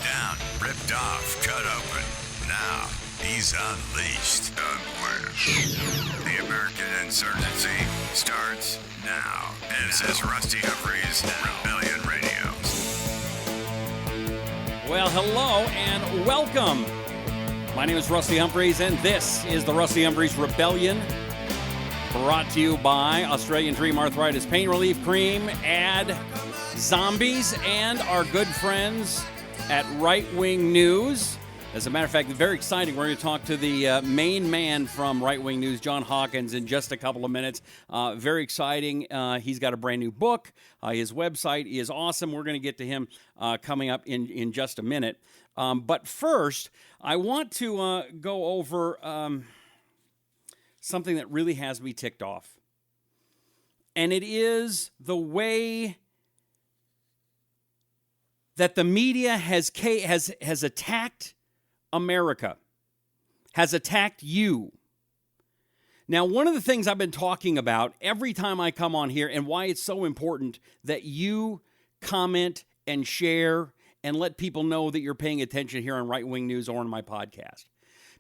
down, ripped off, cut open. Now, he's unleashed. The American insurgency starts now. This is Rusty Humphries, Rebellion Radio. Well, hello and welcome. My name is Rusty Humphries, and this is the Rusty Humphries Rebellion, brought to you by Australian Dream Arthritis Pain Relief Cream, Add Zombies, and our good friends at Right Wing News. As a matter of fact, very exciting. We're going to talk to the main man from Right Wing News, John Hawkins, in just a couple of minutes. Very exciting. He's got a brand new book. His website is awesome. We're going to get to him coming up in just a minute. But first, I want to go over something that really has me ticked off. And it is the way that the media has attacked America, has attacked you. Now, one of the things I've been talking about every time I come on here, and why it's so important that you comment and share and let people know that you're paying attention here on Right Wing News or on my podcast.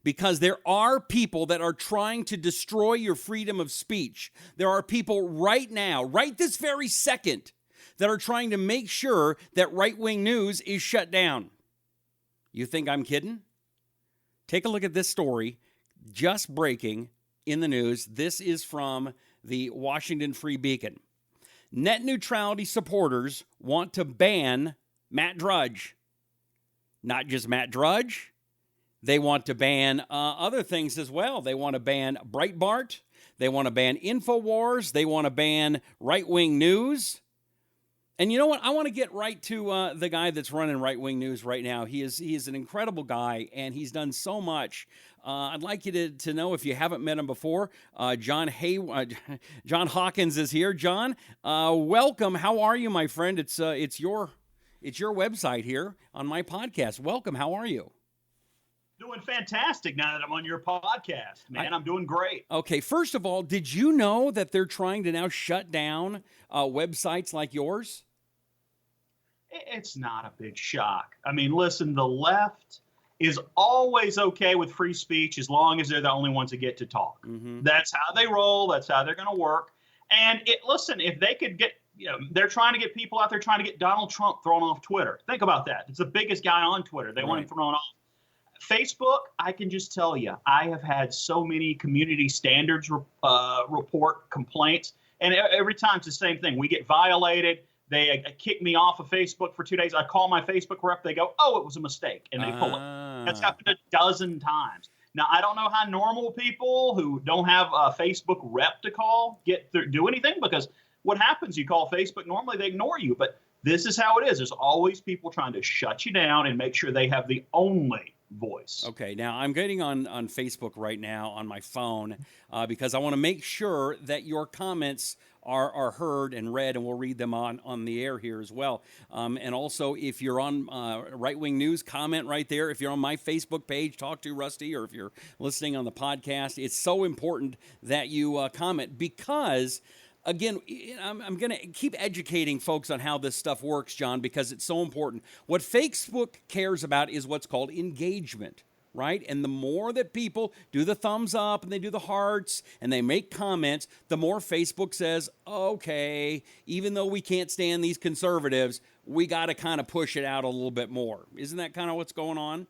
Because there are people that are trying to destroy your freedom of speech. There are people right now, right this very second, that are trying to make sure that Right Wing News is shut down. You think I'm kidding? Take a look at this story, just breaking in the news. This is from the Washington Free Beacon. Net neutrality supporters want to ban Matt Drudge. Not just Matt Drudge. They want to ban other things as well. They want to ban Breitbart. They want to ban InfoWars. They want to ban Right Wing News. And you know what? I want to get right to the guy that's running Right Wing News right now. He is an incredible guy, and he's done so much. I'd like you to know, if you haven't met him before, John Hawkins is here. John, welcome. How are you, my friend? It's your website here on my podcast. Welcome. How are you? Doing fantastic now that I'm on your podcast, man. I'm doing great. Okay, first of all, did you know that they're trying to now shut down websites like yours? It's not a big shock. I mean, listen, the left is always okay with free speech as long as they're the only ones that get to talk. Mm-hmm. That's how they roll. That's how they're going to work. And listen, if they could get, they're trying to get people out there trying to get Donald Trump thrown off Twitter. Think about that. It's the biggest guy on Twitter. They want him thrown off. Facebook, I can just tell you, I have had so many community standards report complaints, and every time it's the same thing. We get violated. They kick me off of Facebook for 2 days. I call my Facebook rep. They go, "Oh, it was a mistake," and they pull it. That's happened a dozen times. Now, I don't know how normal people who don't have a Facebook rep to call do anything, because what happens, you call Facebook, normally they ignore you, but this is how it is. There's always people trying to shut you down and make sure they have the only voice. Okay, now I'm getting on Facebook right now on my phone because I want to make sure that your comments are heard and read, and we'll read them on the air here as well. And also, if you're on Right Wing News, comment right there. If you're on my Facebook page, talk to Rusty, or if you're listening on the podcast, it's so important that you comment, because again, I'm going to keep educating folks on how this stuff works, John, because it's so important. What Facebook cares about is what's called engagement, right? And the more that people do the thumbs up and they do the hearts and they make comments, the more Facebook says, okay, even though we can't stand these conservatives, we got to kind of push it out a little bit more. Isn't that kind of what's going on?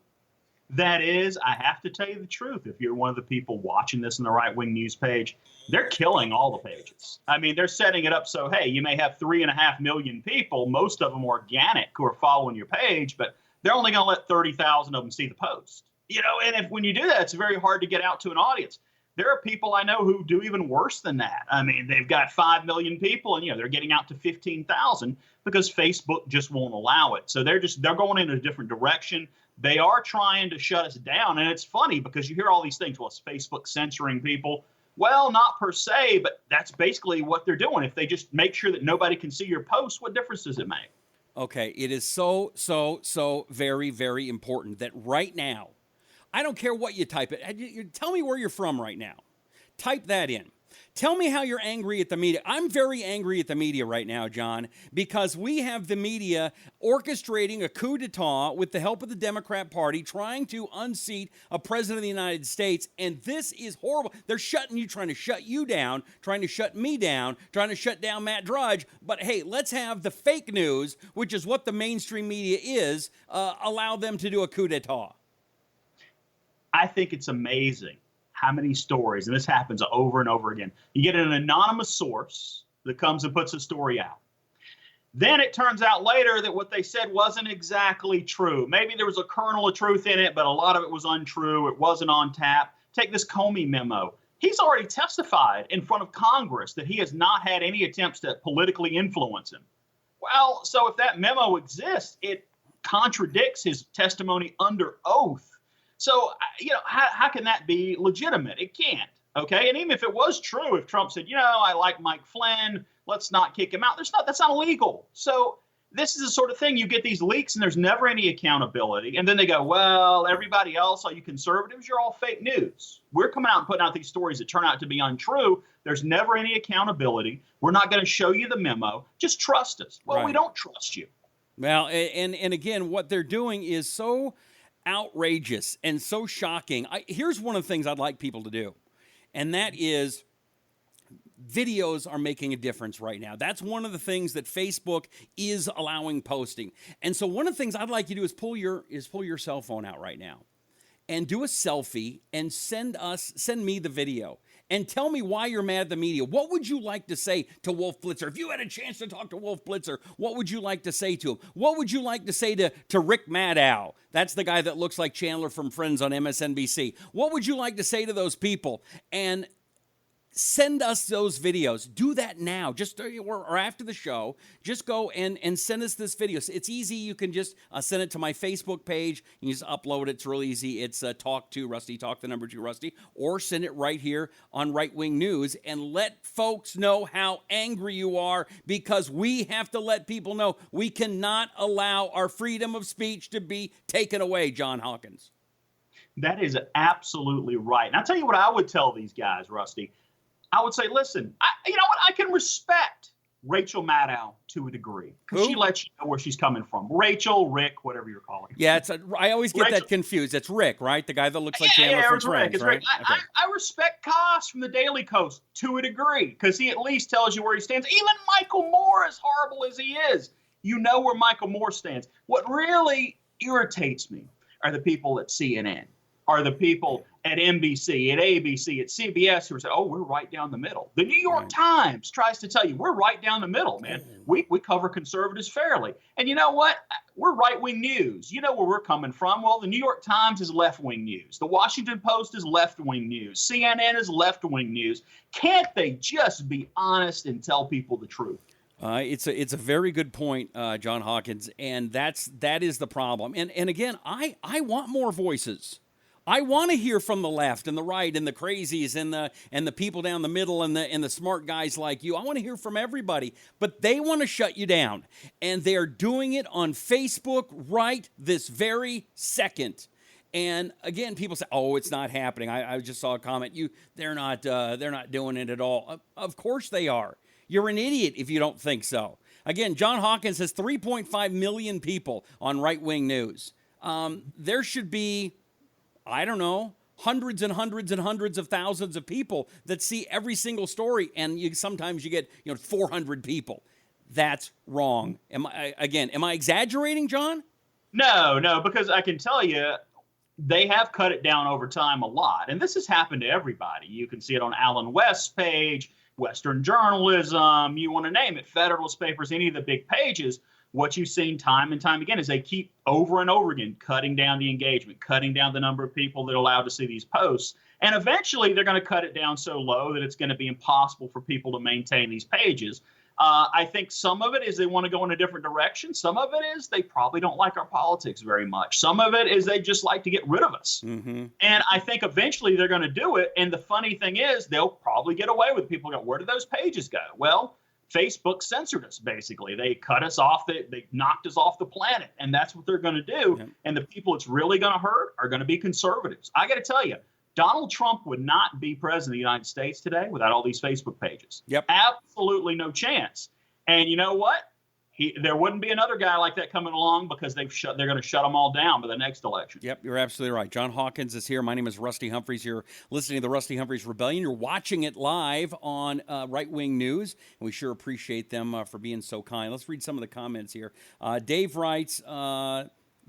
That is, I have to tell you the truth. If you're one of the people watching this on the Right Wing News page, they're killing all the pages. I mean, they're setting it up so, hey, you may have 3.5 million people, most of them organic, who are following your page, but they're only going to let 30,000 of them see the post. And when you do that, it's very hard to get out to an audience. There are people I know who do even worse than that. I mean, they've got 5 million people, and they're getting out to 15,000 because Facebook just won't allow it. So they're going in a different direction. They are trying to shut us down. And it's funny because you hear all these things. Well, is Facebook censoring people? Well, not per se, but that's basically what they're doing. If they just make sure that nobody can see your posts, what difference does it make? Okay, it is so very, very important that right now, I don't care what you type it. Tell me where you're from right now. Type that in. Tell me how you're angry at the media. I'm very angry at the media right now, John, because we have the media orchestrating a coup d'etat with the help of the Democrat Party, trying to unseat a president of the United States, and this is horrible. They're trying to shut you down, trying to shut me down, trying to shut down Matt Drudge, but hey, let's have the fake news, which is what the mainstream media is, allow them to do a coup d'etat. I think it's amazing how many stories, and this happens over and over again. You get an anonymous source that comes and puts a story out. Then it turns out later that what they said wasn't exactly true. Maybe there was a kernel of truth in it, but a lot of it was untrue. It wasn't on tap. Take this Comey memo. He's already testified in front of Congress that he has not had any attempts to politically influence him. Well, so if that memo exists, it contradicts his testimony under oath. So, how can that be legitimate? It can't. Okay. And even if it was true, if Trump said, I like Mike Flynn, let's not kick him out. That's not illegal. So this is the sort of thing, you get these leaks and there's never any accountability. And then they go, well, everybody else, all you conservatives, you're all fake news. We're coming out and putting out these stories that turn out to be untrue. There's never any accountability. We're not going to show you the memo. Just trust us. Well, We don't trust you. Well, and again, what they're doing is so outrageous and so shocking. Here's one of the things I'd like people to do, and that is videos are making a difference right now. That's one of the things that Facebook is allowing posting. And so one of the things I'd like you to do is pull your cell phone out right now and do a selfie and send me the video. And tell me why you're mad at the media. What would you like to say to Wolf Blitzer? If you had a chance to talk to Wolf Blitzer, what would you like to say to him? What would you like to say to Rick Maddow? That's the guy that looks like Chandler from Friends on MSNBC. What would you like to say to those people? And send us those videos. Do that now, or after the show. Just go and send us this video. It's easy. You can just send it to my Facebook page. You just upload it. It's real easy. It's Talk to Rusty, Talk the number 2 Rusty, or send it right here on Right Wing News and let folks know how angry you are, because we have to let people know we cannot allow our freedom of speech to be taken away, John Hawkins. That is absolutely right. And I'll tell you what I would tell these guys, Rusty. I would say, listen, you know what? I can respect Rachel Maddow to a degree because she lets you know where she's coming from. Rachel, Rick, whatever you're calling. Yeah, I always get that confused. It's Rick, right? The guy that looks like Chandler from Friends, Rick. right? Okay. I respect Koss from the Daily Kos to a degree because he at least tells you where he stands. Even Michael Moore, as horrible as he is, you know where Michael Moore stands. What really irritates me are the people at CNN, are the people at NBC, at ABC, at CBS who say, oh, we're right down the middle. The New York Times tries to tell you we're right down the middle, man. We cover conservatives fairly. And you know what? We're right-wing news. You know where we're coming from. Well, the New York Times is left-wing news. The Washington Post is left-wing news. CNN is left-wing news. Can't they just be honest and tell people the truth? It's a very good point, John Hawkins, and that is the problem. And again, I want more voices. I want to hear from the left and the right and the crazies and the people down the middle and the smart guys like you. I want to hear from everybody, but they want to shut you down, and they're doing it on Facebook right this very second. And again, people say, "Oh, it's not happening." I just saw a comment. They're not doing it at all. Of course they are. You're an idiot if you don't think so. Again, John Hawkins has 3.5 million people on Right Wing News. There should be, I don't know, hundreds and hundreds and hundreds of thousands of people that see every single story, and sometimes you get 400 people. That's wrong. Am I exaggerating, John? No, because I can tell you they have cut it down over time a lot, and this has happened to everybody. You can see it on Alan West's page, Western Journalism, you want to name it, Federalist Papers, any of the big pages. What you've seen time and time again is they keep over and over again cutting down the engagement, cutting down the number of people that are allowed to see these posts. And eventually they're going to cut it down so low that it's going to be impossible for people to maintain these pages. I think some of it is they want to go in a different direction. Some of it is they probably don't like our politics very much. Some of it is they just like to get rid of us. Mm-hmm. And I think eventually they're going to do it. And the funny thing is they'll probably get away with it. People go, where did those pages go? Well, Facebook censored us, basically. They cut us off. They knocked us off the planet. And that's what they're going to do. Yeah. And the people it's really going to hurt are going to be conservatives. I got to tell you, Donald Trump would not be president of the United States today without all these Facebook pages. Yep. Absolutely no chance. And you know what? There wouldn't be another guy like that coming along because they're going to shut them all down by the next election. Yep, you're absolutely right. John Hawkins is here. My name is Rusty Humphreys. You're listening to the Rusty Humphreys Rebellion. You're watching it live on Right Wing News, and we sure appreciate them for being so kind. Let's read some of the comments here. Dave writes,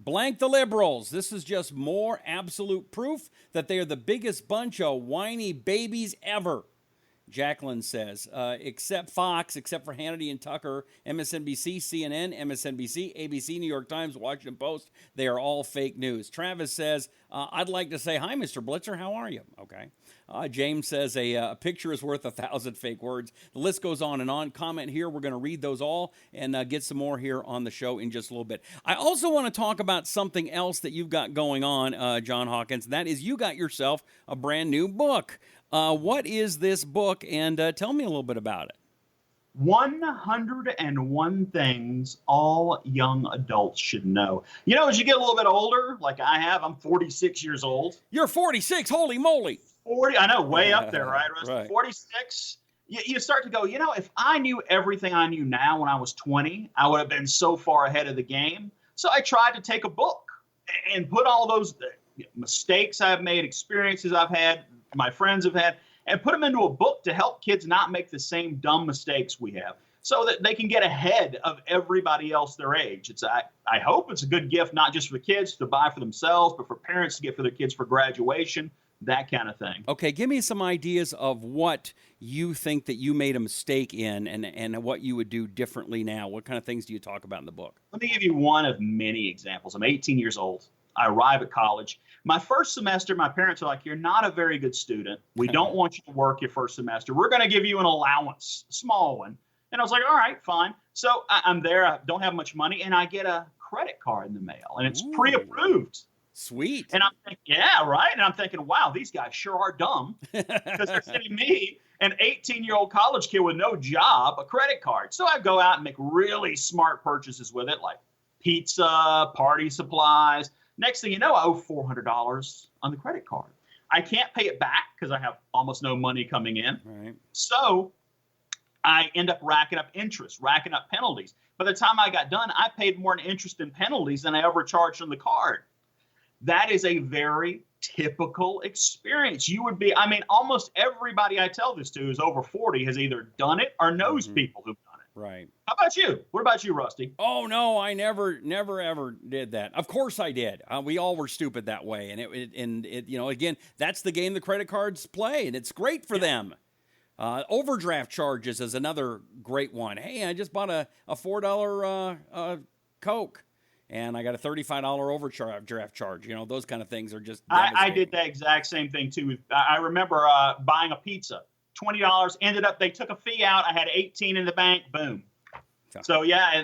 blank the liberals. This is just more absolute proof that they are the biggest bunch of whiny babies ever. Jacqueline says, except Fox, except for Hannity and Tucker, MSNBC, CNN, MSNBC, ABC, New York Times, Washington Post, they are all fake news. Travis says, I'd like to say, hi, Mr. Blitzer, how are you? Okay. James says, a picture is worth 1,000 fake words. The list goes on and on. Comment here. We're going to read those all and get some more here on the show in just a little bit. I also want to talk about something else that you've got going on, John Hawkins, and that is you got yourself a brand new book. What is this book, and tell me a little bit about it. 101 Things All Young Adults Should Know. You know, as you get a little bit older, like I have, I'm 46 years old. You're 46, holy moly. 40, I know, way up there, right? Right. 46, you start to go, you know, if I knew everything I knew now when I was 20, I would have been so far ahead of the game. So I tried to take a book and put all those mistakes I've made, experiences I've had, my friends have had, and put them into a book to help kids not make the same dumb mistakes we have so that they can get ahead of everybody else their age. I hope it's a good gift, not just for kids to buy for themselves, but for parents to get for their kids for graduation, that kind of thing. Okay, give me some ideas of what you think that you made a mistake in and what you would do differently now. What kind of things do you talk about in the book? Let me give you one of many examples. I'm 18 years old. I arrive at college. My first semester, my parents are like, you're not a very good student. We don't want you to work your first semester. We're going to give you an allowance, a small one. And I was like, all right, fine. So I'm there. I don't have much money. And I get a credit card in the mail. And it's pre-approved. Sweet. And I'm thinking, yeah, right. And I'm thinking, wow, these guys sure are dumb because they're sending me, an 18-year-old college kid with no job, a credit card. So I go out and make really smart purchases with it, like pizza, party supplies. Next thing you know, I owe $400 on the credit card. I can't pay it back because I have almost no money coming in. Right. So I end up racking up interest, racking up penalties. By the time I got done, I paid more in interest and penalties than I ever charged on the card. That is a very typical experience. You would be, I mean, almost everybody I tell this to is over 40 has either done it or knows people who've done it. Right. How about you? What about you, Rusty? Oh, no, I never, ever did that. Of course I did. We all were stupid that way. And it, you know, again, that's the game the credit cards play, and it's great for them. Overdraft charges is another great one. Hey, I just bought a $4 Coke, and I got a $35 overdraft charge. You know, those kind of things are just I did that exact same thing, too. I remember buying a pizza. $20 ended up, they took a fee out. I had 18 in the bank. Boom. So yeah,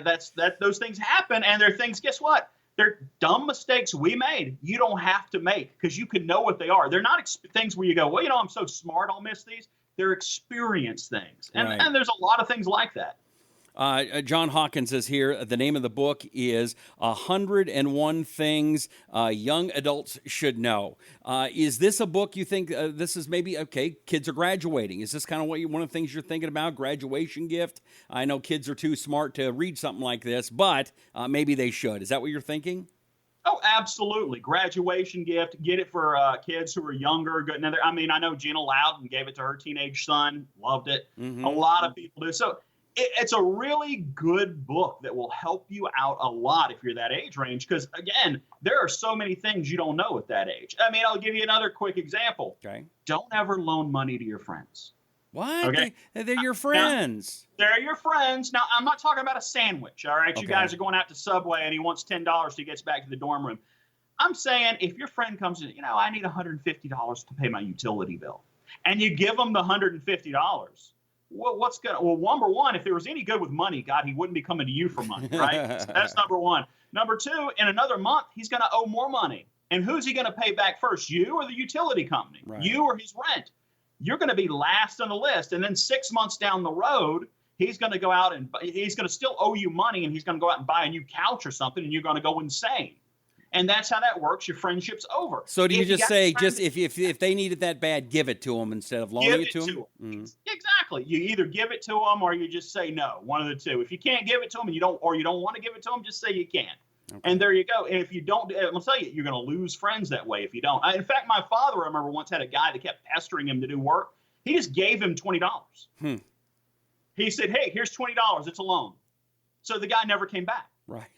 those things happen. And they're things, guess what? They're dumb mistakes we made. You don't have to make because you can know what they are. They're not things where you go, well, you know, I'm so smart, I'll miss these. They're experience things. And there's a lot of things like that. John Hawkins is here. The name of the book is 101 Things Young Adults Should Know. Is this a book you think this is maybe, okay, kids are graduating. Is this kind of one of the things you're thinking about, graduation gift? I know kids are too smart to read something like this, but maybe they should. Is that what you're thinking? Oh, absolutely. Graduation gift. Get it for kids who are younger. Good. I mean, I know Gina Loudon gave it to her teenage son. Loved it. Mm-hmm. A lot of people do. So it's a really good book that will help you out a lot if you're that age range. Because, again, there are so many things you don't know at that age. I mean, I'll give you another quick example. Okay. Don't ever loan money to your friends. What? Okay. They're your friends. They're your friends. Now, I'm not talking about a sandwich, all right? Okay. You guys are going out to Subway and he wants $10 till he gets back to the dorm room. I'm saying if your friend comes in, you know, I need $150 to pay my utility bill. And you give them the $150. Well, number one, if there was any good with money, God, he wouldn't be coming to you for money, right? So that's number one. Number two, in another month, he's going to owe more money. And who's he going to pay back first, you or the utility company? Right. You or his rent? You're going to be last on the list. And then 6 months down the road, he's going to go out and he's going to still owe you money, and he's going to go out and buy a new couch or something, and you're going to go insane. And that's how that works. Your friendship's over. So do you If just got say, friends- if they need it that bad, give it to them instead of loaning it to them? Exactly. You either give it to them or you just say no. One of the two. If you can't give it to them and you don't want to give it to them, just say you can't. Okay. And there you go. And if you don't, I'll tell you, you're going to lose friends that way if you don't. In fact, my father, I remember, once had a guy that kept pestering him to do work. He just gave him $20. He said, "Hey, here's $20. It's a loan." So the guy never came back. Right.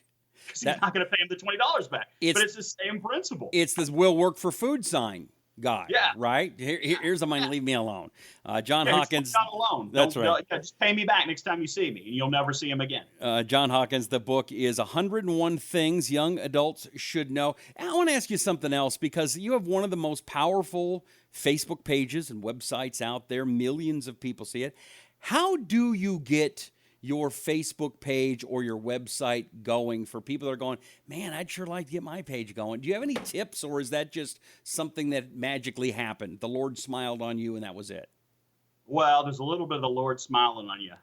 He's not going to pay him the $20 back. But it's the same principle. It's this "will work for food" sign guy. Yeah. Right? Here's the money. Leave me alone. John Hawkins. Not alone. That's right. Just pay me back next time you see me, and you'll never see him again. John Hawkins, the book is 101 Things Young Adults Should Know. And I want to ask you something else, because you have one of the most powerful Facebook pages and websites out there. Millions of people see it. How do you get your Facebook page or your website going for people that are going, man, I'd sure like to get my page going? Do you have any tips, or is that just something that magically happened? The Lord smiled on you and that was it? Well, there's a little bit of the Lord smiling on you,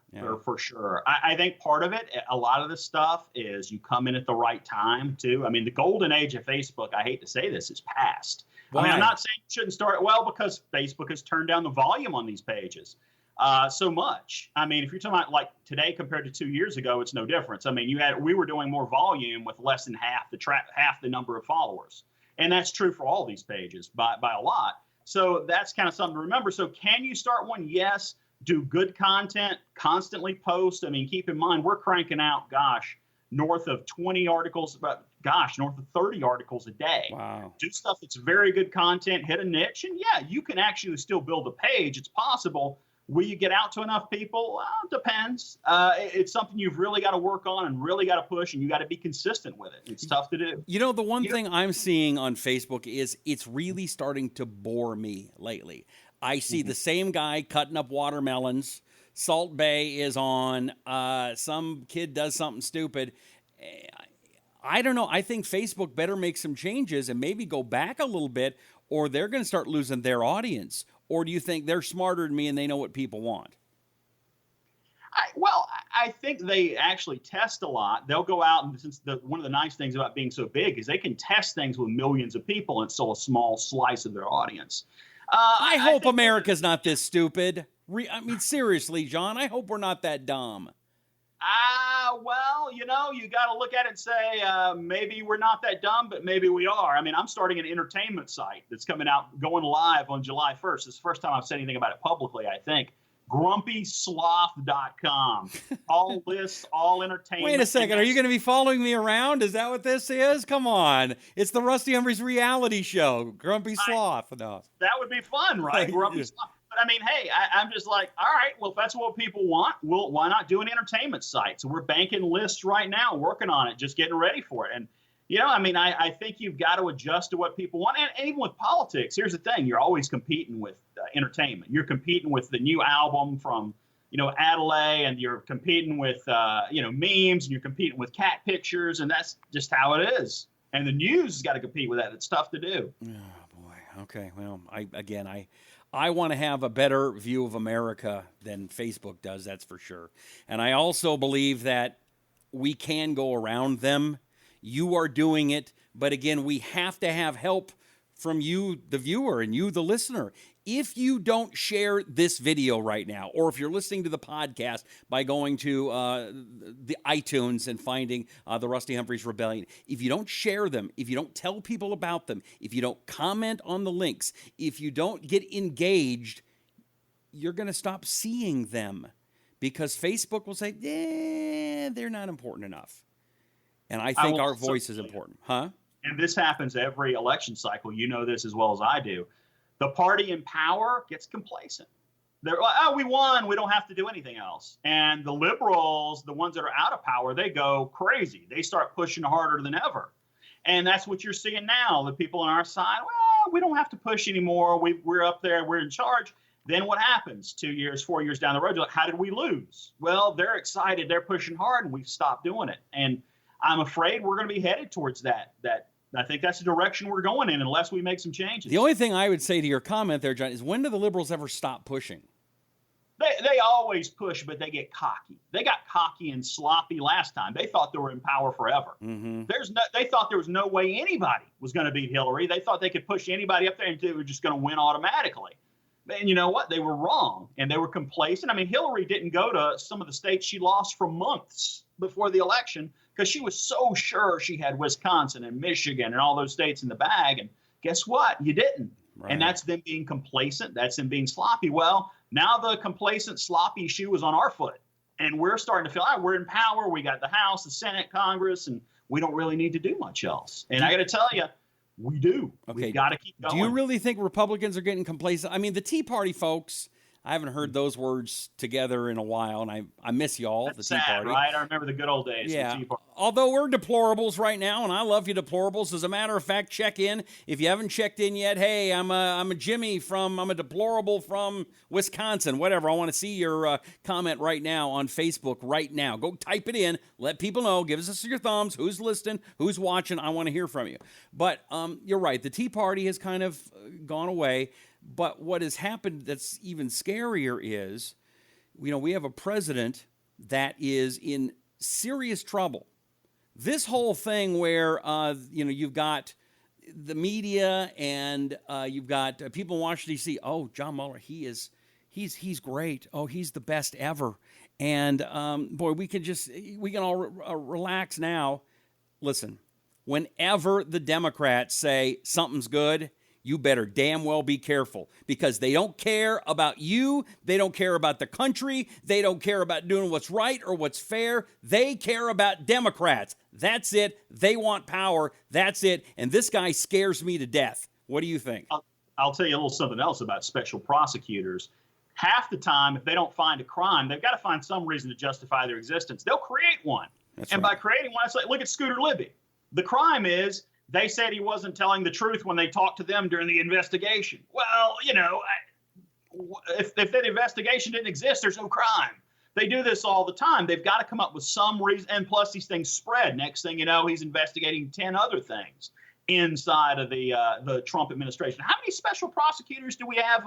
for sure. I think part of it, a lot of the stuff is you come in at the right time, too. I mean, the golden age of Facebook, I hate to say this, is past. Why? I mean, I'm not saying you shouldn't start, because Facebook has turned down the volume on these pages. So much. I mean, if you're talking about like today compared to 2 years ago, it's no difference. I mean, we were doing more volume with less than half the number of followers, and that's true for all these pages by a lot. So that's kind of something to remember. So can you start one? Yes. Do good content, constantly post. I mean, keep in mind we're cranking out, north of 20 articles, north of 30 articles a day. Wow. Do stuff that's very good content, hit a niche, and yeah, you can actually still build a page. It's possible. Will you get out to enough people? Well, it depends. It's something you've really got to work on and really got to push, and you got to be consistent with it. It's tough to do. You know, the one thing I'm seeing on Facebook is it's really starting to bore me lately. I see the same guy cutting up watermelons. Salt Bay is on. Some kid does something stupid. I don't know. I think Facebook better make some changes and maybe go back a little bit, or they're going to start losing their audience. Or do you think they're smarter than me and they know what people want? I think they actually test a lot. They'll go out, and since one of the nice things about being so big is they can test things with millions of people and still a small slice of their audience. I hope America's not this stupid. I mean, seriously, John, I hope we're not that dumb. Well, you got to look at it and say, maybe we're not that dumb, but maybe we are. I mean, I'm starting an entertainment site that's going live on July 1st. It's the first time I've said anything about it publicly, I think. GrumpySloth.com. All lists, all entertainment. Wait a second. Are you going to be following me around? Is that what this is? Come on. It's the Rusty Humphries reality show. Grumpy Sloth. No. That would be fun, right? Grumpy Sloth. But I mean, hey, I'm just like, all right, well, if that's what people want, why not do an entertainment site? So we're banking lists right now, working on it, just getting ready for it. And, I think you've got to adjust to what people want. And even with politics, here's the thing. You're always competing with entertainment. You're competing with the new album from, Adelaide, and you're competing with, memes, and you're competing with cat pictures, and that's just how it is. And the news has got to compete with that. It's tough to do. Oh, boy. Okay. Well, I want to have a better view of America than Facebook does, that's for sure. And I also believe that we can go around them. You are doing it, but again, we have to have help from you, the viewer, and you, the listener. If you don't share this video right now, or if you're listening to the podcast by going to the iTunes and finding the Rusty Humphries Rebellion, if you don't share them, if you don't tell people about them, if you don't comment on the links, if you don't get engaged, you're going to stop seeing them, because Facebook will say, they're not important enough. And I think our voice is important. Huh? And this happens every election cycle. You know this as well as I do. The party in power gets complacent. They're like, oh, we won. We don't have to do anything else. And the liberals, the ones that are out of power, they go crazy. They start pushing harder than ever. And that's what you're seeing now. The people on our side, well, we don't have to push anymore. We're up there. We're in charge. Then what happens 2 years, 4 years down the road? You're like, how did we lose? Well, they're excited. They're pushing hard, and we've stopped doing it. And I'm afraid we're going to be headed towards that. I think that's the direction we're going in unless we make some changes. The only thing I would say to your comment there, John, is when do the liberals ever stop pushing? They always push, but they get cocky. They got cocky and sloppy last time. They thought they were in power forever. They thought there was no way anybody was going to beat Hillary. They thought they could push anybody up there and they were just going to win automatically. And you know what? They were wrong, and they were complacent. I mean, Hillary didn't go to some of the states she lost for months before the election because she was so sure she had Wisconsin and Michigan and all those states in the bag. And guess what? You didn't. Right. And that's them being complacent. That's them being sloppy. Well, now the complacent, sloppy shoe is on our foot. And we're starting to feel, we're in power. We got the House, the Senate, Congress, and we don't really need to do much else. And I got to tell you, we do. Okay. We've got to keep going. Do you really think Republicans are getting complacent? I mean, the Tea Party folks, I haven't heard those words together in a while, and I miss y'all, That's the sad, Tea Party. Right? I remember the good old days. Yeah. Of the Tea Party. Although we're deplorables right now, and I love you deplorables. As a matter of fact, check in. If you haven't checked in yet, hey, I'm a Jimmy I'm a deplorable from Wisconsin, whatever. I want to see your comment right now on Facebook right now. Go type it in. Let people know. Give us your thumbs. Who's listening? Who's watching? I want to hear from you. But you're right. The Tea Party has kind of gone away. But what has happened that's even scarier is, we have a president that is in serious trouble. This whole thing where, you've got the media and you've got people in Washington, D.C., oh, John Mueller, he's great. Oh, he's the best ever. And, boy, we can all relax now. Listen, whenever the Democrats say something's good, you better damn well be careful because they don't care about you. They don't care about the country. They don't care about doing what's right or what's fair. They care about Democrats. That's it. They want power. That's it. And this guy scares me to death. What do you think? I'll tell you a little something else about special prosecutors. Half the time, if they don't find a crime, they've got to find some reason to justify their existence. They'll create one. That's and right. By creating one, it's like, look at Scooter Libby. The crime is they said he wasn't telling the truth when they talked to them during the investigation. Well, if that investigation didn't exist, there's no crime. They do this all the time. They've got to come up with some reason. And plus, these things spread. Next thing you know, he's investigating 10 other things inside of the Trump administration. How many special prosecutors do we have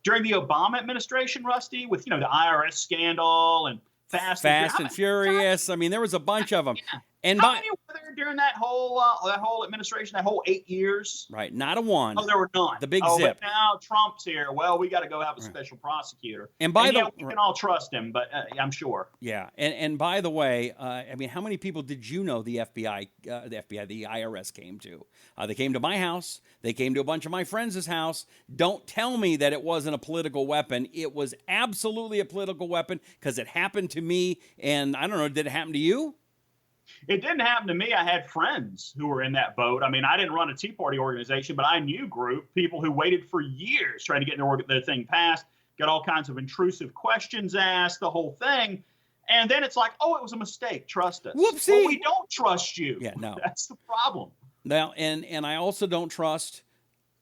during the Obama administration, Rusty, with, the IRS scandal and Fast and Furious? I mean, there was a bunch of them. Yeah. And how many were there during that whole administration, that whole 8 years? Right, not a one. Oh, there were none. The big But zip. now Trump's here. Well, we got to go have a special prosecutor. And we can all trust him, but I'm sure. Yeah, and by the way, how many people did you know the IRS came to? They came to my house. They came to a bunch of my friends' house. Don't tell me that it wasn't a political weapon. It was absolutely a political weapon because it happened to me. And I don't know, did it happen to you? It didn't happen to me. I had friends who were in that boat. I mean, I didn't run a Tea Party organization, but I knew people who waited for years trying to get their thing passed, got all kinds of intrusive questions asked, the whole thing. And then it's like, oh, it was a mistake. Trust us. Whoopsie. Well, we don't trust you. Yeah, no. That's the problem. Now, and I also don't trust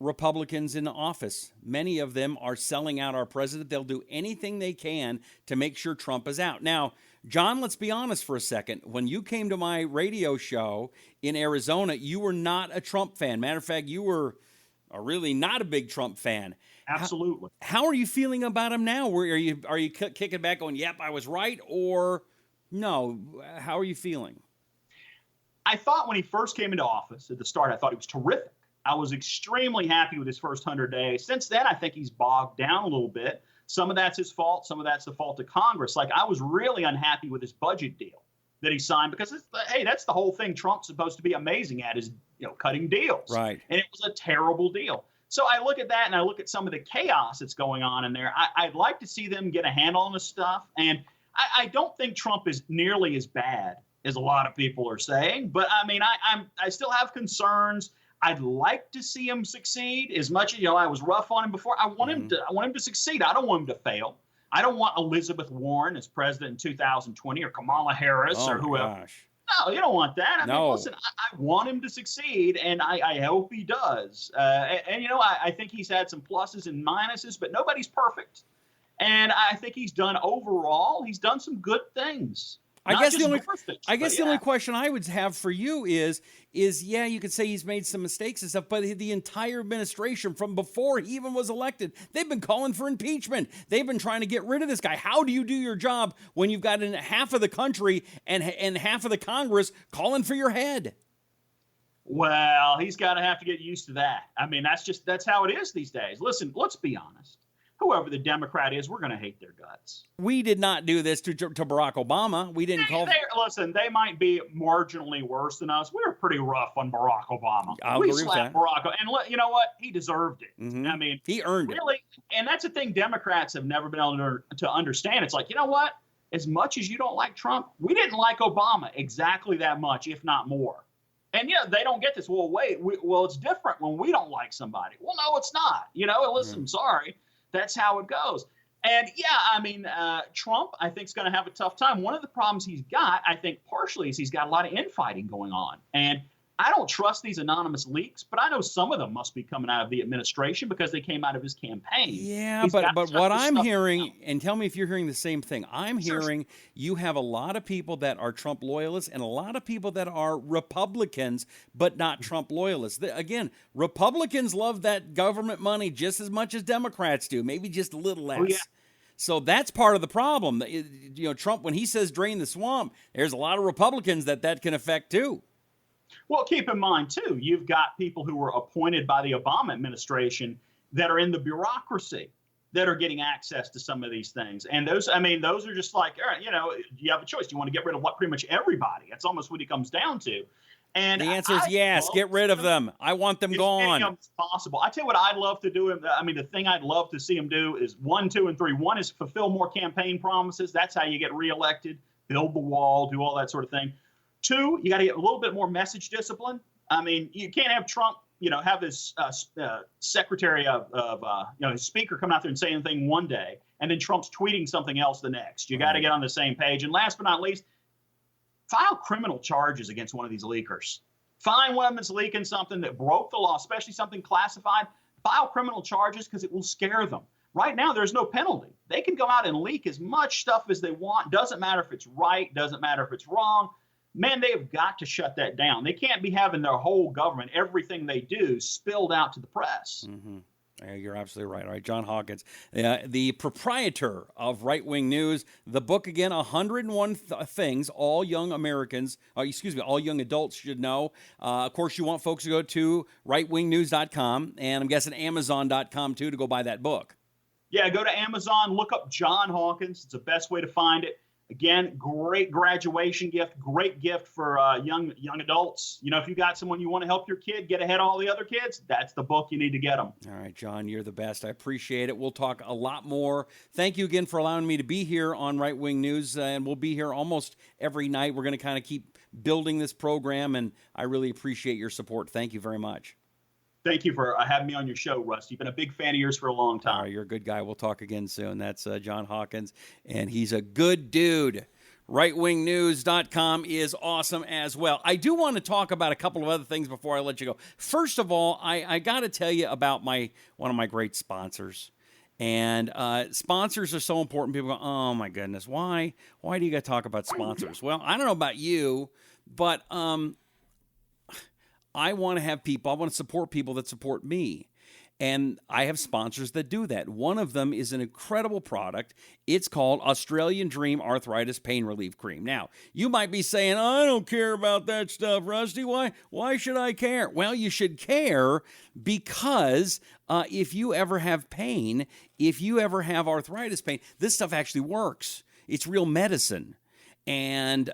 Republicans in office. Many of them are selling out our president. They'll do anything they can to make sure Trump is out. Now, John, let's be honest for a second. When you came to my radio show in Arizona, you were not a Trump fan. Matter of fact, you were really not a big Trump fan. Absolutely. How are you feeling about him now? Are you kicking back going, yep, I was right, or no? How are you feeling? I thought when he first came into office at the start, I thought he was terrific. I was extremely happy with his first 100 days. Since then, I think he's bogged down a little bit. Some of that's his fault. Some of that's the fault of Congress. Like, I was really unhappy with his budget deal that he signed because, hey, that's the whole thing Trump's supposed to be amazing at is, cutting deals. Right. And it was a terrible deal. So I look at that and I look at some of the chaos that's going on in there. I'd like to see them get a handle on this stuff. And I don't think Trump is nearly as bad as a lot of people are saying. But, I mean, I still have concerns. I'd like to see him succeed as much as, I was rough on him before. I want him to succeed. I don't want him to fail. I don't want Elizabeth Warren as president in 2020 or Kamala Harris or whoever. Gosh. No, you don't want that. I No. mean, listen, I want him to succeed, and I hope he does. I think he's had some pluses and minuses, but nobody's perfect. And I think he's done some good things. I Not guess just the only gore fest, I guess but the only yeah. question I would have for you is yeah, you could say he's made some mistakes and stuff, but the entire administration from before he even was elected, they've been calling for impeachment. They've been trying to get rid of this guy. How do you do your job when you've got half of the country and half of the Congress calling for your head? Well, he's got to have to get used to that. I mean, that's how it is these days. Listen, let's be honest. Whoever the Democrat is, we're going to hate their guts. We did not do this to Barack Obama. We didn't call. Listen, they might be marginally worse than us. We were pretty rough on Barack Obama. We slapped Barack, and you know what? He deserved it. Mm-hmm. I mean, he earned it. Really, and that's the thing Democrats have never been able to understand. It's like, you know what? As much as you don't like Trump, we didn't like Obama exactly that much, if not more. And yeah, they don't get this. Well, wait, well, it's different when we don't like somebody. Well, no, it's not. Listen, sorry. That's how it goes. And yeah, I mean, Trump, I think, is going to have a tough time. One of the problems he's got, I think, partially is he's got a lot of infighting going on. And I don't trust these anonymous leaks, but I know some of them must be coming out of the administration because they came out of his campaign. Yeah, but what I'm hearing, and tell me if you're hearing the same thing, I'm hearing you have a lot of people that are Trump loyalists and a lot of people that are Republicans, but not Trump loyalists. Again, Republicans love that government money just as much as Democrats do, maybe just a little less. Oh, yeah. So that's part of the problem. Trump, when he says drain the swamp, there's a lot of Republicans that can affect too. Well, keep in mind, too, you've got people who were appointed by the Obama administration that are in the bureaucracy that are getting access to some of these things. And those are just like, all right, you have a choice. Do you want to get rid of pretty much everybody? That's almost what it comes down to. And the answer is yes, get rid of them. I want them gone. It's possible. I tell you what I'd love to do. I mean, the thing I'd love to see him do is 1, 2, and 3. One is fulfill more campaign promises. That's how you get reelected, build the wall, do all that sort of thing. 2, you got to get a little bit more message discipline. I mean, you can't have Trump, have his secretary his speaker come out there and say anything one day, and then Trump's tweeting something else the next. You got to get on the same page. And last but not least, file criminal charges against one of these leakers. Find one of them that's leaking something that broke the law, especially something classified. File criminal charges because it will scare them. Right now, there's no penalty. They can go out and leak as much stuff as they want. Doesn't matter if it's right. Doesn't matter if it's wrong. Man, they've got to shut that down. They can't be having their whole government, everything they do, spilled out to the press. Mm-hmm. Yeah, you're absolutely right. All right, John Hawkins, the proprietor of Right Wing News. The book, again, 101 Things All Young Americans, all young adults should know. Of course, you want folks to go to rightwingnews.com, and I'm guessing Amazon.com, too, to go buy that book. Yeah, go to Amazon, look up John Hawkins. It's the best way to find it. Again, great graduation gift, great gift for young adults. If you got someone you want to help your kid get ahead of all the other kids, that's the book you need to get them. All right, John, you're the best. I appreciate it. We'll talk a lot more. Thank you again for allowing me to be here on Right Wing News, and we'll be here almost every night. We're going to kind of keep building this program, and I really appreciate your support. Thank you very much. Thank you for having me on your show, Russ. You've been a big fan of yours for a long time. All right, you're a good guy. We'll talk again soon. That's John Hawkins, and he's a good dude. RightWingNews.com is awesome as well. I do want to talk about a couple of other things before I let you go. First of all, I got to tell you about one of my great sponsors. And sponsors are so important. People go, oh, my goodness, why? Why do you got to talk about sponsors? Well, I don't know about you, but I want to have people, I want to support people that support me. And I have sponsors that do that. One of them is an incredible product. It's called Australian Dream Arthritis Pain Relief Cream. Now, you might be saying, I don't care about that stuff, Rusty. Why should I care? Well, you should care because if you ever have pain, if you ever have arthritis pain, this stuff actually works. It's real medicine. And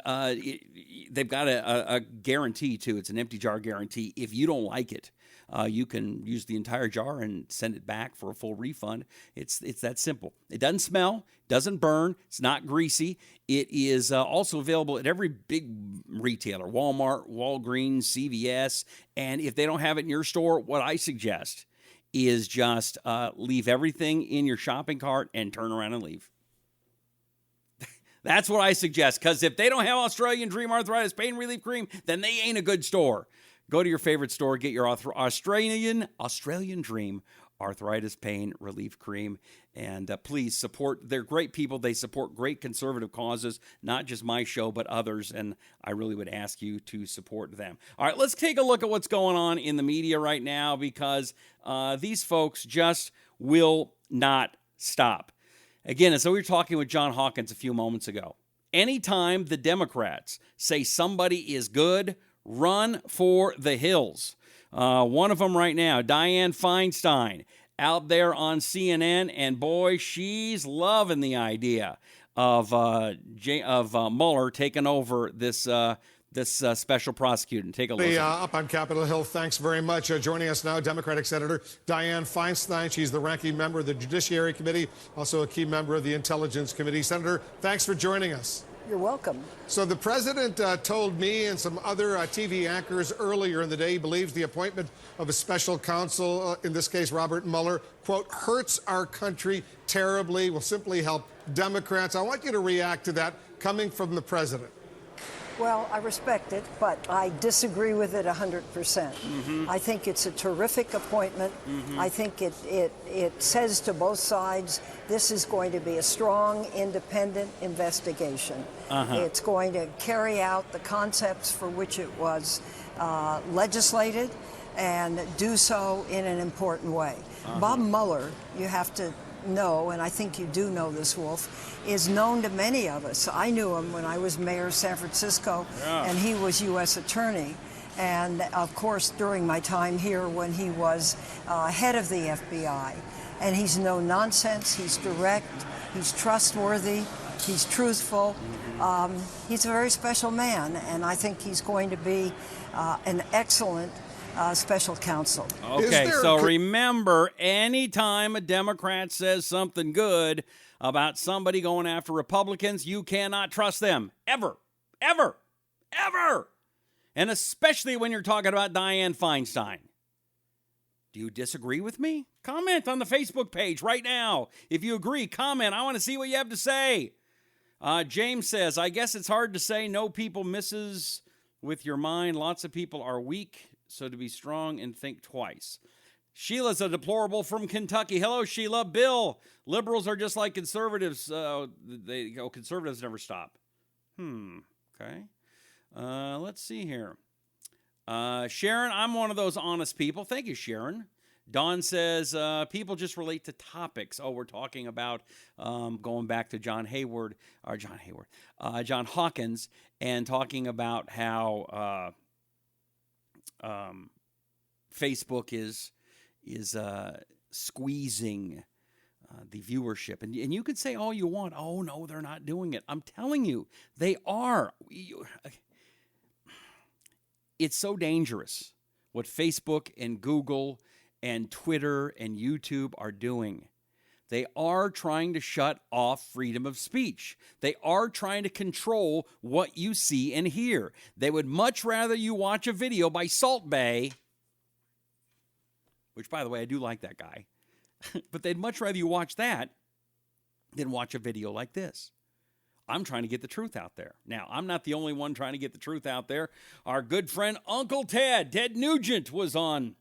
they've got a guarantee, too. It's an empty jar guarantee. If you don't like it, you can use the entire jar and send it back for a full refund. It's that simple. It doesn't smell, doesn't burn, it's not greasy. It is also available at every big retailer, Walmart, Walgreens, CVS. And if they don't have it in your store, what I suggest is just leave everything in your shopping cart and turn around and leave. That's what I suggest, because if they don't have Australian Dream Arthritis Pain Relief Cream, then they ain't a good store. Go to your favorite store, get your Australian Dream arthritis pain relief cream. And please support. They're great people. They support great conservative causes, not just my show, but others. And I really would ask you to support them. All right, let's take a look at what's going on in the media right now, because these folks just will not stop. Again, so we were talking with John Hawkins a few moments ago. Anytime the Democrats say somebody is good, run for the hills. One of them right now, Dianne Feinstein, out there on CNN, and boy, she's loving the idea of Mueller taking over this special prosecutor. Take a look. Up on Capitol Hill, thanks very much. Joining us now, Democratic Senator Dianne Feinstein. She's the ranking member of the Judiciary Committee, also a key member of the Intelligence Committee. Senator, thanks for joining us. You're welcome. So the president told me and some other TV anchors earlier in the day he believes the appointment of a special counsel, in this case Robert Mueller, quote, hurts our country terribly, will simply help Democrats. I want you to react to that coming from the president. Well, I respect it, but I disagree with it 100%. I think it's a terrific appointment. I think it says to both sides, this is going to be a strong, independent investigation. It's going to carry out the concepts for which it was legislated and do so in an important way. Bob Mueller, you have to know, and I think you do know this, Wolf, is known to many of us. I knew him when I was mayor of San Francisco, and he was U.S. attorney. And, of course, during my time here when he was head of the FBI. And he's no nonsense, he's direct, he's trustworthy, he's truthful. He's a very special man, and I think he's going to be an excellent special counsel. Okay, so remember, anytime a Democrat says something good about somebody going after Republicans, you cannot trust them. Ever. Ever. Ever. And especially when you're talking about Dianne Feinstein. Do you disagree with me? Comment on the Facebook page right now. If you agree, comment. I want to see what you have to say. James says, I guess it's hard to say no people misses with your mind. Lots of people are weak. So to be strong and think twice. Sheila's a deplorable from Kentucky. Hello, Sheila. Bill, liberals are just like conservatives. Conservatives never stop. Okay. Let's see here. Sharon, I'm one of those honest people. Thank you, Sharon. Dawn says, people just relate to topics. Oh, we're talking about going back to John Hawkins, and talking about how Facebook is squeezing the viewership. And you could say all you want. Oh, no, they're not doing it. I'm telling you, they are. It's so dangerous what Facebook and Google and Twitter and YouTube are doing. They are trying to shut off freedom of speech. They are trying to control what you see and hear. They would much rather you watch a video by Salt Bae, which, by the way, I do like that guy, but they'd much rather you watch that than watch a video like this. I'm trying to get the truth out there. Now, I'm not the only one trying to get the truth out there. Our good friend Uncle Ted Nugent, was on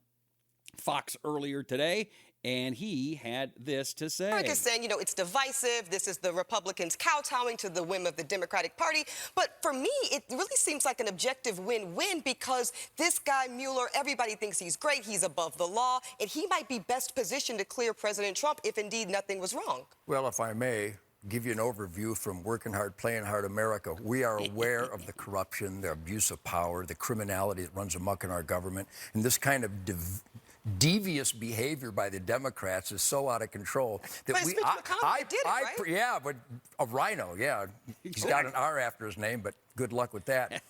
Fox earlier today, and he had this to say. America's saying, it's divisive. This is the Republicans kowtowing to the whim of the Democratic Party. But for me, it really seems like an objective win-win, because this guy, Mueller, everybody thinks he's great. He's above the law, and he might be best positioned to clear President Trump if indeed nothing was wrong. Well, if I may give you an overview from Working Hard, Playing Hard America. We are aware of the corruption, the abuse of power, the criminality that runs amok in our government, and this kind of devious behavior by the Democrats is so out of control that but a rhino, he's got an R after his name, but good luck with that.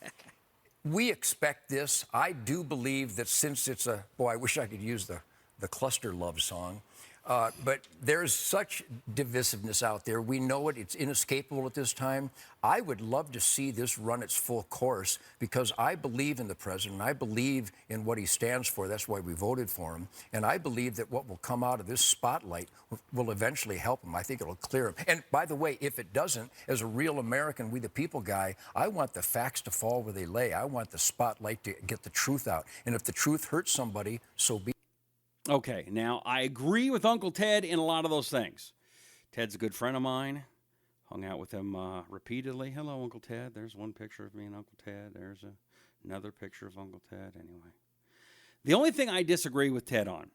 We expect this. I do believe that since it's I wish I could use the cluster love song. But there's such divisiveness out there. We know it. It's inescapable at this time. I would love to see this run its full course, because I believe in the president. I believe in what he stands for. That's why we voted for him. And I believe that what will come out of this spotlight will eventually help him. I think it'll clear him. And by the way, if it doesn't, as a real American, we the people guy, I want the facts to fall where they lay. I want the spotlight to get the truth out. And if the truth hurts somebody, so be it. Okay, now I agree with Uncle Ted in a lot of those things. Ted's a good friend of mine. Hung out with him repeatedly. Hello, Uncle Ted. There's one picture of me and Uncle Ted. There's another picture of Uncle Ted. Anyway. The only thing I disagree with Ted on,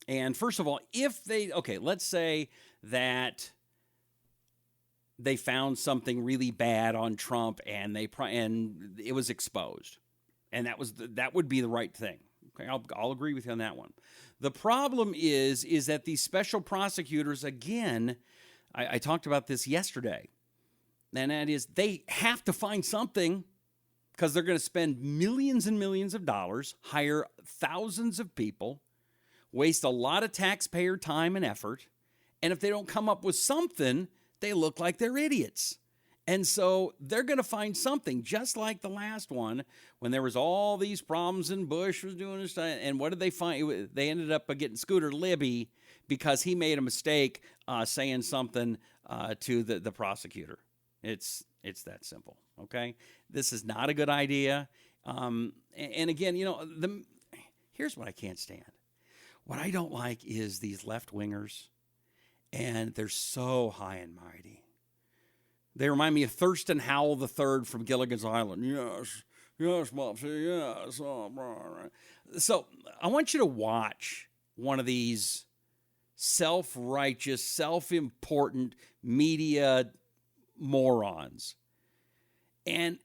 and first of all, let's say that they found something really bad on Trump and it was exposed, and that would be the right thing. Okay, I'll agree with you on that one. The problem is that these special prosecutors, again, I talked about this yesterday, and that is they have to find something because they're going to spend millions and millions of dollars, hire thousands of people, waste a lot of taxpayer time and effort, and if they don't come up with something, they look like they're idiots. And so they're going to find something, just like the last one, when there was all these problems and Bush was doing this. And what did they find? They ended up getting Scooter Libby because he made a mistake saying something to the prosecutor. It's that simple, okay? This is not a good idea. And again, here's what I can't stand. What I don't like is these left-wingers, and they're so high and mighty. They remind me of Thurston Howell III from Gilligan's Island. Yes, Mopsy, yes. Oh, so I want you to watch one of these self-righteous, self-important media morons. And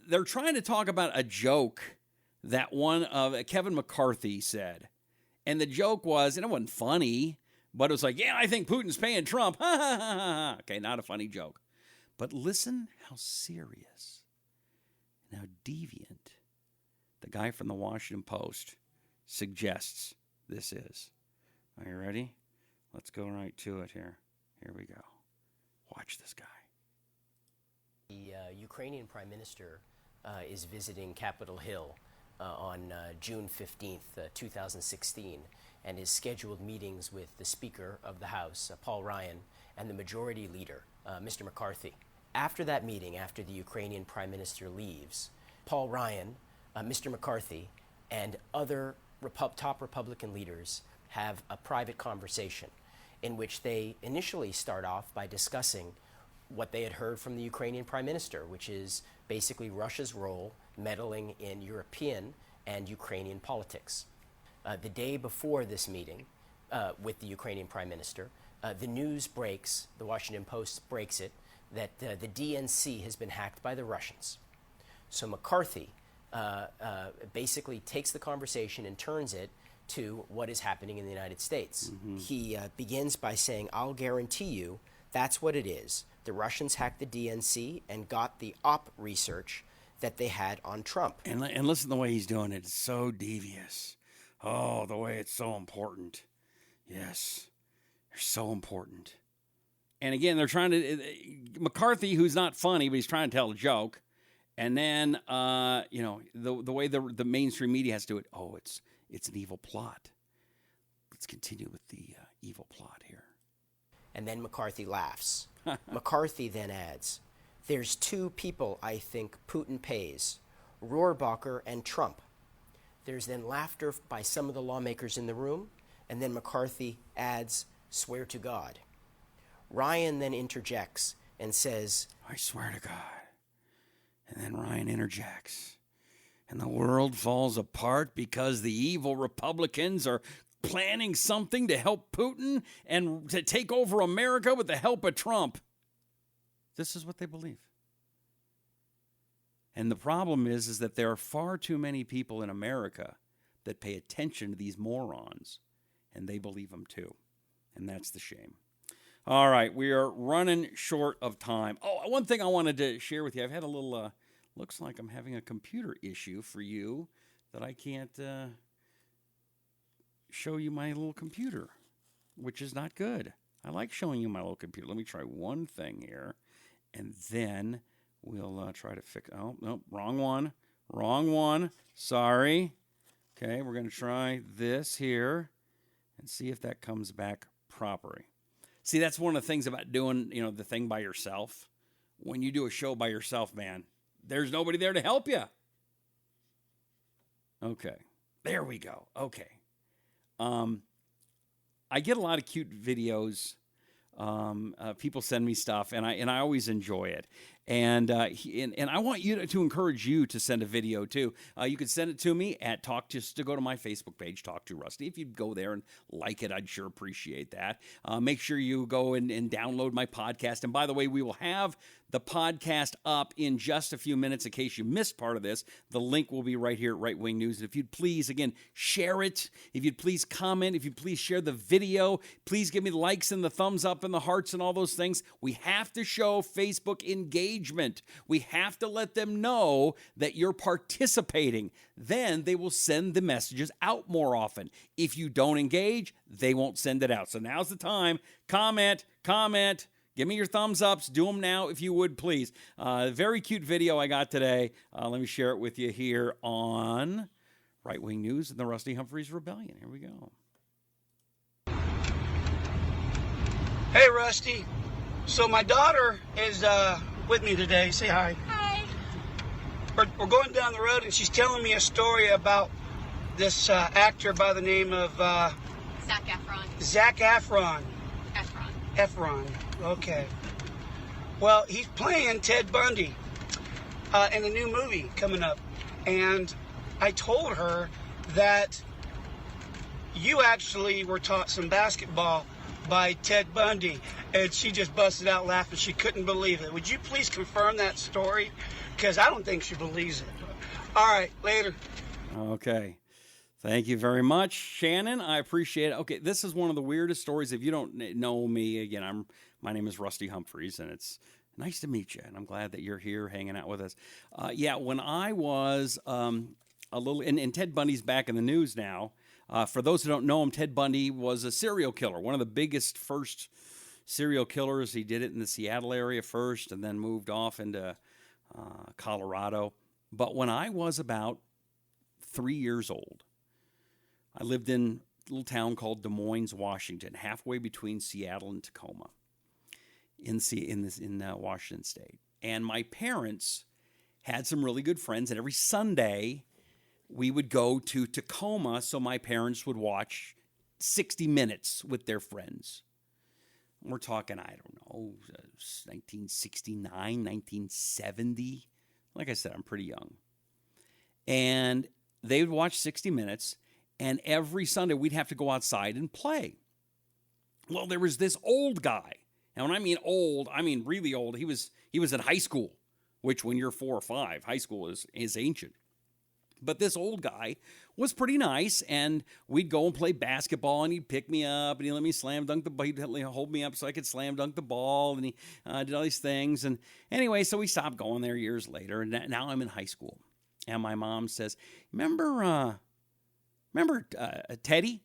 they're trying to talk about a joke that one of Kevin McCarthy said. And the joke was, and it wasn't funny, but it was like, yeah, I think Putin's paying Trump. Ha, ha, ha, ha. Okay, not a funny joke. But listen how serious and how deviant the guy from the Washington Post suggests this is. Are you ready? Let's go right to it here. Here we go. Watch this guy. The Ukrainian Prime Minister is visiting Capitol Hill on June 15th, 2016, and is scheduled meetings with the Speaker of the House, Paul Ryan, and the Majority Leader, Mr. McCarthy. After that meeting, after the Ukrainian Prime Minister leaves, Paul Ryan, Mr. McCarthy, and other top Republican leaders have a private conversation in which they initially start off by discussing what they had heard from the Ukrainian Prime Minister, which is basically Russia's role meddling in European and Ukrainian politics. The day before this meeting with the Ukrainian Prime Minister, the news breaks, the Washington Post breaks it, that the DNC has been hacked by the Russians. So McCarthy basically takes the conversation and turns it to what is happening in the United States. Mm-hmm. He begins by saying, I'll guarantee you that's what it is. The Russians hacked the DNC and got the op research that they had on Trump. And listen to the way he's doing it. It's so devious. Oh, the way it's so important. Yes, they're so important. And again, they're trying to, McCarthy, who's not funny, but he's trying to tell a joke. And then, the way the mainstream media has to do it, it's an evil plot. Let's continue with the evil plot here. And then McCarthy laughs. McCarthy then adds, there's two people I think Putin pays, Rohrabacher and Trump. There's then laughter by some of the lawmakers in the room, and then McCarthy adds, swear to God. Ryan then interjects and says, I swear to God. And then Ryan interjects. And the world falls apart because the evil Republicans are planning something to help Putin and to take over America with the help of Trump. This is what they believe. And the problem is that there are far too many people in America that pay attention to these morons, and they believe them too. And that's the shame. All right, we are running short of time. Oh, one thing I wanted to share with you. I've had a little, looks like I'm having a computer issue for you that I can't show you my little computer, which is not good. I like showing you my little computer. Let me try one thing here, and then we'll try to fix. Oh, no, wrong one. Sorry. Okay, we're going to try this here and see if that comes back properly. See, that's one of the things about doing, the thing by yourself. When you do a show by yourself, man, there's nobody there to help you. Okay, there we go. Okay. I get a lot of cute videos. People send me stuff, and I always enjoy it. And I want you to encourage you to send a video too. You can send it to me at just to go to my Facebook page, Talk to Rusty. If you'd go there and like it, I'd sure appreciate that. Make sure you go and download my podcast. And by the way, we will have the podcast up in just a few minutes in case you missed part of this. The link will be right here at Right Wing News. And if you'd please, again, share it. If you'd please comment. If you'd please share the video. Please give me the likes and the thumbs up and the hearts and all those things. We have to show Facebook engagement. We have to let them know that you're participating. Then they will send the messages out more often. If you don't engage, they won't send it out. So now's the time. Comment. Give me your thumbs ups. Do them now if you would, please. Very cute video I got today. Let me share it with you here on Right Wing News and the Rusty Humphreys Rebellion. Here we go. Hey, Rusty. So my daughter is with me today. Say hi. Hi. We're going down the road, and she's telling me a story about this actor by the name of Zac Efron. Zac Efron. Efron. Okay. Well, he's playing Ted Bundy in a new movie coming up. And I told her that you actually were taught some basketball by Ted Bundy. And she just busted out laughing. She couldn't believe it. Would you please confirm that story? Because I don't think she believes it. All right, later. Okay. Thank you very much, Shannon. I appreciate it. Okay, this is one of the weirdest stories. If you don't know me, again, my name is Rusty Humphreys, and it's nice to meet you, and I'm glad that you're here hanging out with us. When I was a little, and Ted Bundy's back in the news now. For those who don't know him, Ted Bundy was a serial killer, one of the biggest first serial killers. He did it in the Seattle area first, and then moved off into Colorado. But when I was about 3 years old, I lived in a little town called Des Moines, Washington, halfway between Seattle and Tacoma in Washington State. And my parents had some really good friends, and every Sunday we would go to Tacoma so my parents would watch 60 Minutes with their friends. We're talking, I don't know, 1969, 1970. Like I said, I'm pretty young. And they would watch 60 Minutes. And every Sunday, we'd have to go outside and play. Well, there was this old guy. And when I mean old, I mean really old. He was in high school, which when you're 4 or 5, high school is ancient. But this old guy was pretty nice, and we'd go and play basketball, and he'd pick me up, and he'd let me slam dunk the ball. He'd hold me up so I could slam dunk the ball, and he did all these things. And anyway, so we stopped going there years later, and now I'm in high school. And my mom says, Remember Teddy?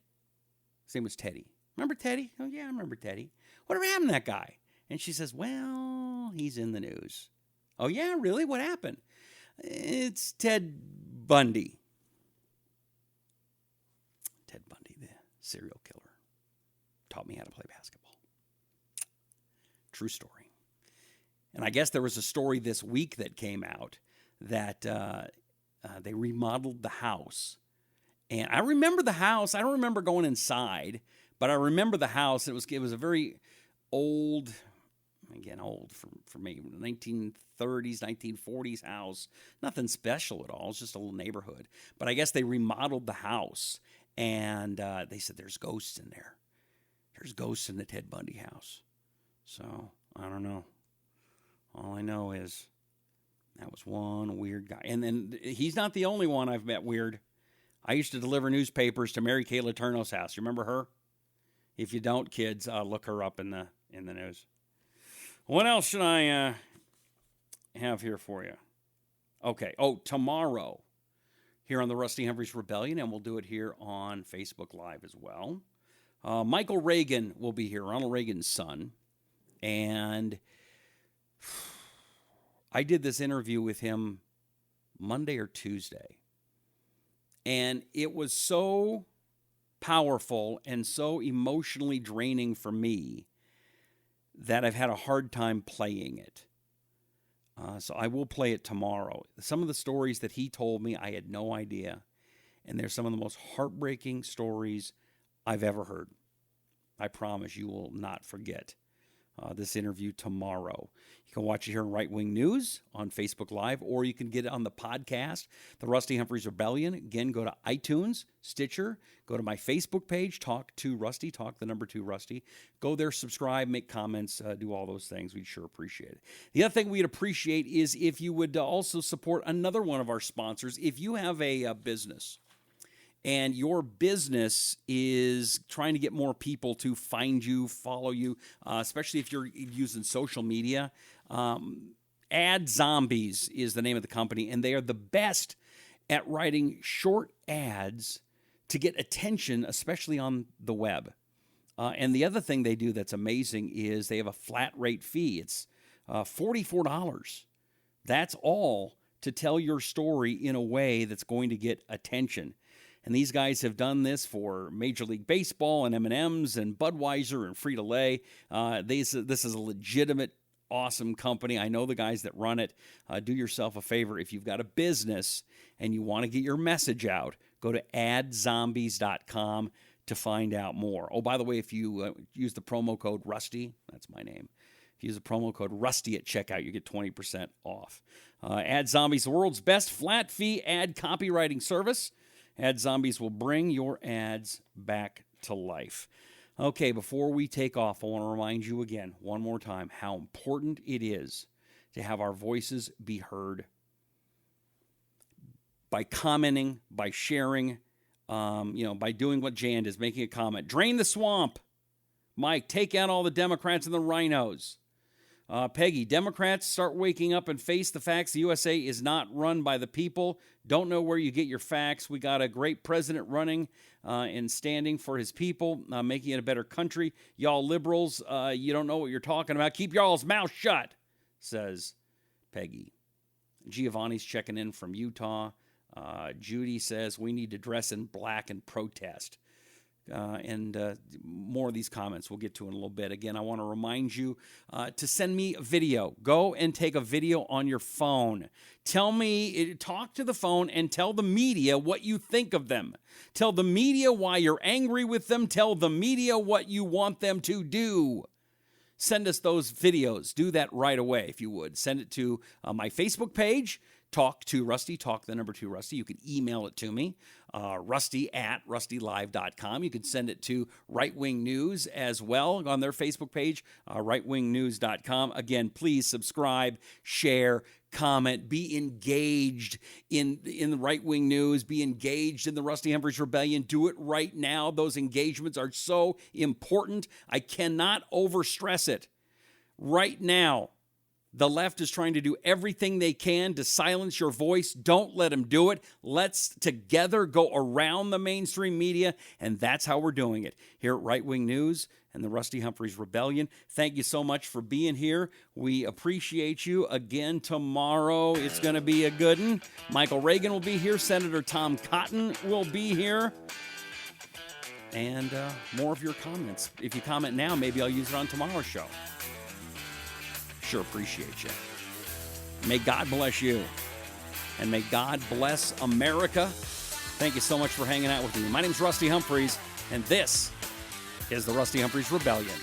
His name was Teddy. Remember Teddy? Oh, yeah, I remember Teddy. Whatever happened to that guy? And she says, well, he's in the news. Oh, yeah, really? What happened? It's Ted Bundy. Ted Bundy, the serial killer, taught me how to play basketball. True story. And I guess there was a story this week that came out that they remodeled the house. And I remember the house. I don't remember going inside, but I remember the house. It was a very old, again, old for me, 1930s, 1940s house. Nothing special at all. It's just a little neighborhood. But I guess they remodeled the house, and they said there's ghosts in there. There's ghosts in the Ted Bundy house. So, I don't know. All I know is that was one weird guy. And then he's not the only one I've met weird. I used to deliver newspapers to Mary Kay Letourneau's house. You remember her? If you don't, kids, look her up in the news. What else should I have here for you? Okay. Oh, tomorrow here on the Rusty Humphreys Rebellion, and we'll do it here on Facebook Live as well. Michael Reagan will be here, Ronald Reagan's son. And I did this interview with him Monday or Tuesday. And it was so powerful and so emotionally draining for me that I've had a hard time playing it. So I will play it tomorrow. Some of the stories that he told me, I had no idea. And they're some of the most heartbreaking stories I've ever heard. I promise you will not forget this interview tomorrow. You can watch it here on Right Wing News on Facebook Live, or you can get it on the podcast, The Rusty Humphries Rebellion. Again, go to iTunes, Stitcher, go to my Facebook page, Talk to Rusty, talk the number 2 Rusty. Go there, subscribe, make comments, do all those things. We'd sure appreciate it. The other thing we'd appreciate is if you would also support another one of our sponsors. If you have a business, and your business is trying to get more people to find you, follow you, especially if you're using social media. Ad Zombies is the name of the company, and they are the best at writing short ads to get attention, especially on the web. And the other thing they do that's amazing is they have a flat rate fee. It's $44. That's all to tell your story in a way that's going to get attention. And these guys have done this for Major League Baseball and M&M's and Budweiser and Frito-Lay. This is a legitimate, awesome company. I know the guys that run it. Do yourself a favor. If you've got a business and you want to get your message out, go to AdZombies.com to find out more. Oh, by the way, if you use the promo code Rusty, that's my name. If you use the promo code Rusty at checkout, you get 20% off. Ad Zombies, the world's best flat fee ad copywriting service. Ad Zombies will bring your ads back to life. Okay, before we take off, I want to remind you again, one more time, how important it is to have our voices be heard. By commenting, by sharing, by doing what Jan is, making a comment. Drain the swamp. Mike, take out all the Democrats and the rhinos. Peggy, Democrats, start waking up and face the facts. The USA is not run by the people. Don't know where you get your facts. We got a great president running and standing for his people, making it a better country. Y'all liberals, you don't know what you're talking about. Keep y'all's mouth shut, says Peggy. Giovanni's checking in from Utah. Judy says we need to dress in black and protest. And more of these comments we'll get to in a little bit. Again, I want to remind you to send me a video. Go and take a video on your phone. Talk to the phone and tell the media what you think of them. Tell the media why you're angry with them. Tell the media what you want them to do. Send us those videos. Do that right away if you would. Send it to my Facebook page. Talk to Rusty, talk the number 2 Rusty. You can email it to me, rusty@rustylive.com. You can send it to Right Wing News as well on their Facebook page, rightwingnews.com. Again, please subscribe, share, comment, be engaged in the Right Wing News, be engaged in the Rusty Humphries Rebellion. Do it right now. Those engagements are so important. I cannot overstress it. Right now, the left is trying to do everything they can to silence your voice. Don't let them do it. Let's together go around the mainstream media, and that's how we're doing it here at Right Wing News and the Rusty Humphries Rebellion. Thank you so much for being here. We appreciate you. Again, tomorrow it's going to be a good one. Michael Reagan will be here. Senator Tom Cotton will be here. And more of your comments. If you comment now, maybe I'll use it on tomorrow's show. Sure appreciate you. May God bless you. And may God bless America. Thank you so much for hanging out with me. My name's Rusty Humphries, and this is the Rusty Humphries Rebellion.